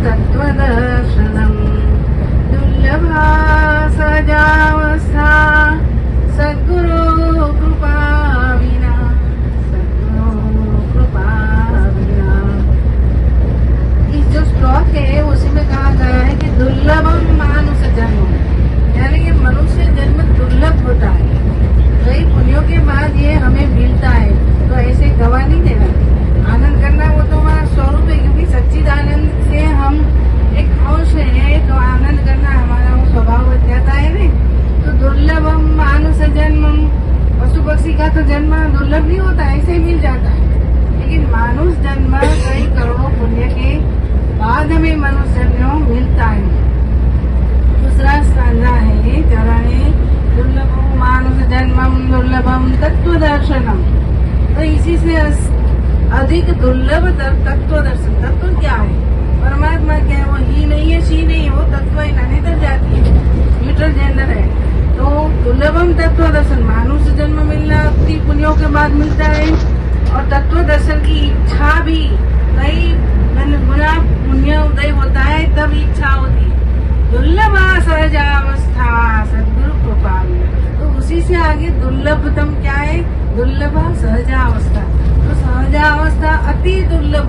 तत्त्वदर्शनम् दुर्लभा सहजावस्था सद्गुरु कृपा विना इस जो श्लोक है उसी में कहा गया है कि दुर्लभम मानुष जन्म, यानी कि मनुष्य जन्म दुर्लभ होता है। कई पुण्यों के बाद ये हमें मिलता है, तो ऐसे गवा नहीं देना। आनंद करना वो तो हमारा स्वरूप है, क्योंकि सच्चिदानंद से हम एक अंश है, तो आनंद करना हमारा वो स्वभाव बन जाता है ना। तो दुर्लभम मानुष जन्म, पशु पक्षी का तो जन्म दुर्लभ नहीं होता, ऐसे ही मिल जाता है। लेकिन मानुष जन्म कई करोड़ों पुण्य के बाद हमें मनुष्य जन्म मिलता है। दूसरा स्टांजा है चरण दुर्लभम मानुष जन्मम दुर्लभम तत्वदर्शनम। तो इसी से अधिक दुर्लभ तत्व दर्शन। तत्व क्या है? परमात्मा क्या है? वो ही नहीं है, शी नहीं है, वो तत्व है, नानेतर जाती है, न्यूट्रल जेंडर है। तो दुर्लभम तत्व दर्शन, मानुष जन्म मिलना अति पुण्यों के बाद मिलता है। और तत्व दर्शन की इच्छा भी कई गुना पुण्य उदय होता है, तब इच्छा होती है। दुर्लभा सहजावस्था सद्गुरु कृपा। तो उसी से आगे दुर्लभतम क्या है? दुर्लभा सहजावस्था। तो सहजावस्था अति दुर्लभ,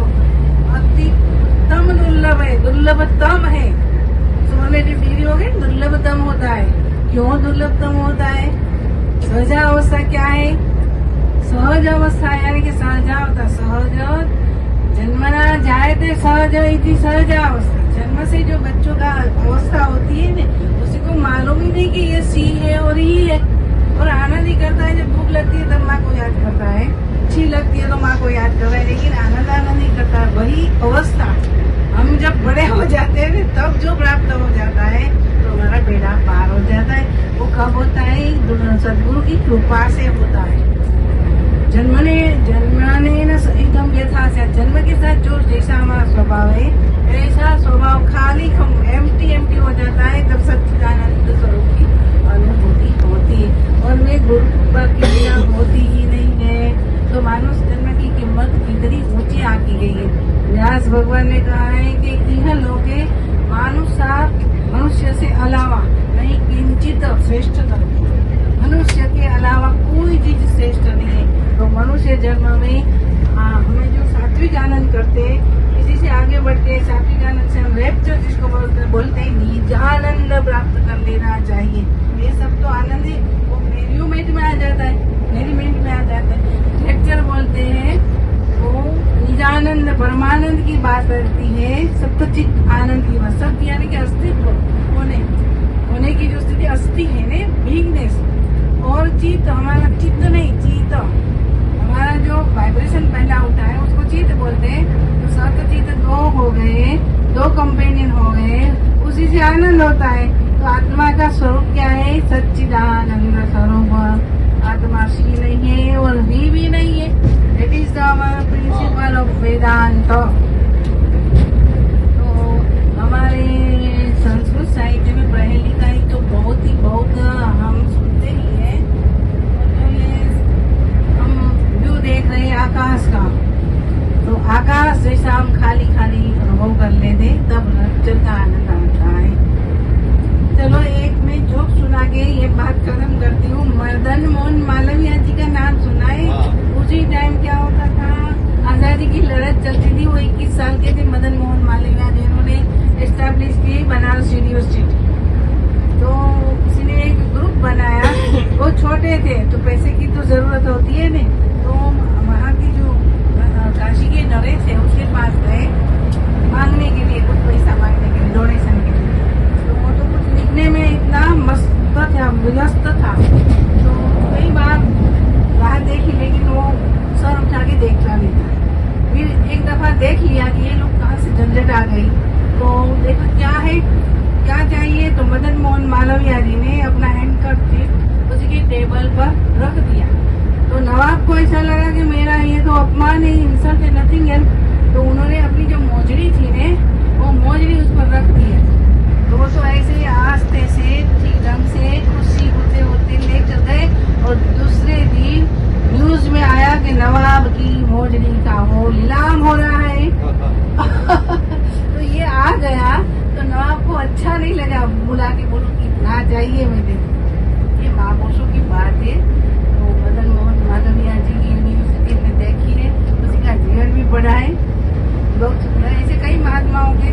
अति उत्तम दुर्लभ है, दुर्लभतम है। सुपरलेटिव डिग्री हो गई, दुर्लभतम होता है। क्यों दुर्लभतम होता है? सहजावस्था क्या है? सहज अवस्था, यानी कि सहजावस्था। सहज जन्मना जायते सहज इति सहजावस्था। जन्म से जो बच्चों का अवस्था होती है ना, उसी को मालूम ही नहीं कि ये सी है और ही है, और आनंद ही करता है। जब भूख लगती है तब माँ को याद करता है, अच्छी लगती है तो माँ को याद कर रहा है, लेकिन आनंद नहीं करता है। वही अवस्था हम जब बड़े हो जाते हैं ना, तब जो प्राप्त हो जाता है, तो हमारा बेड़ा पार हो जाता है। वो कब होता है? सद्गुरु की कृपा से होता है। जन्मने न एकदम यथा से, जन्म के साथ जो जैसा हमारा स्वभाव है, ऐसा स्वभाव खाली एम्प्टी हो जाता है, तब सच्चिदानंद स्वरूप की अनुभूति होती है। और वे गुरु कृपा की बिना होती ही नहीं है। तो मानुष जन्म की कीमत कितनी ऊंची आकी गई है। व्यास भगवान ने कहा है कि यह लोके मनुष्य से अलावा नहीं किंचित श्रेष्ठतम। मनुष्य के अलावा कोई चीज श्रेष्ठ नहीं है। तो मनुष्य जन्म में हमें जो सात्विक आनंद करते, इसी से आगे बढ़ते, सात्विक आनंद से हम रैप्चर जिसको बोलते हैं, निजानंद प्राप्त कर लेना चाहिए। ये सब तो आनंद है, वो मेरीमेंट में आ जाता है, मेरीमेंट में आ जाता है। रैप्चर बोलते हैं वो निजानंद परमानंद की बात करती है, सप्तचित आनंद की बात। सब यानी कि अस्तित्व होने की जो स्थिति अस्थि है ने, बिगनेस। और चित्त, हमारा चित्त नहीं, चित्त हमारा जो वाइब्रेशन पहला होता है उसको चित्त बोलते हैं। तो सत चित्त दो हो गए, दो कंपेनियन हो गए, उसी से आनंद होता है। तो आत्मा का स्वरूप क्या है? सच्चिदानंद स्वरूप। आत्मा सी नहीं है और भी नहीं है। That is the principle of Vedanta. तो हमारे संस्कृत साहित्य में प्रहेलिका तो बहुत हम सुनते ही हैं। देख रहे हैं आकाश का, तो आकाश जैसा हम खाली अनुभव कर लेते, तब रैप्चर का आनंद आता है। चलो एक मैं जोक सुना के ये बात खत्म करती हूँ। मदन मोहन मालवीय जी का नाम सुना है? उसी टाइम क्या होता था, आजादी की लड़ाई चलती थी। वो 21 साल के थे मदन मोहन मालवीय, जिन्होंने एस्टेब्लिश की बनारस यूनिवर्सिटी। तो किसी ने एक ग्रुप बनाया, वो छोटे थे तो पैसे की तो जरूरत होती है ना। तो वहाँ की जो काशी के नरेश है उसके पास गए मांगने के लिए, कुछ पैसा मांगने के लिए, डोनेशन के लिए। तो वो तो कुछ लिखने में इतना मस्त था, व्यस्त था। तो कई बार राह देखी, लेकिन वो सर उठा के देखता नहीं था। फिर एक दफा देख लिया कि ये लोग कहाँ से झंझट आ गई। तो देखो क्या है, क्या चाहिए। तो मदन मोहन मालवीय जी ने अपना हैंडकर्चीफ उसकी टेबल पर रख दिया। तो नवाब को ऐसा लगा कि मेरा ये तो अपमान है, इंसल्ट है, नथिंग है। तो उन्होंने अपनी जो मोजड़ी थी ने, वो मोजड़ी उस पर रख दिया। तो वो तो ऐसे ही आस्ते से ठीक ढंग से खुशी होते लेकर गए। और दूसरे दिन न्यूज में आया कि नवाब की मोजड़ी का वो नीलाम हो रहा है। तो ये आ गए चाहिए मुझे। ये महापुरुषों की बात है। तो मदन मोहन मालवीय जी की यूनिवर्सिटी में देखी है, उसी का जीवन भी पढ़ा है, लोग ऐसे कई महात्माओं के